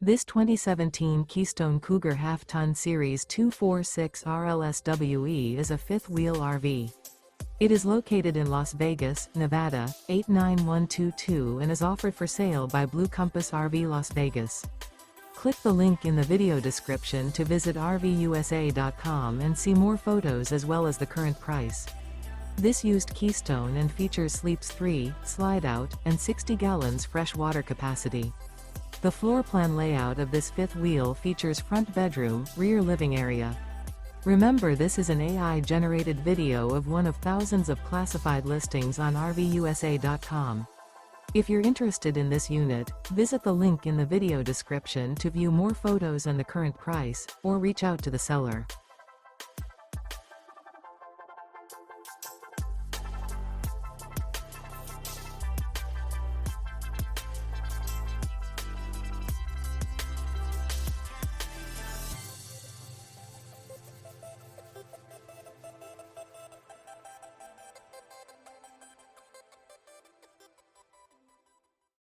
This 2017 Keystone Cougar Half-Ton Series 246 RLSWE is a fifth-wheel RV. It is located in Las Vegas, Nevada, 89122 and is offered for sale by Blue Compass RV Las Vegas. Click the link in the video description to visit RVUSA.com and see more photos as well as the current price. This used Keystone and features sleeps 3, Slideout, and 60 gallons fresh water capacity. The floor plan layout of this fifth wheel features front bedroom, rear living area. Remember, this is an AI-generated video of one of thousands of classified listings on RVUSA.com. If you're interested in this unit, visit the link in the video description to view more photos and the current price, or reach out to the seller.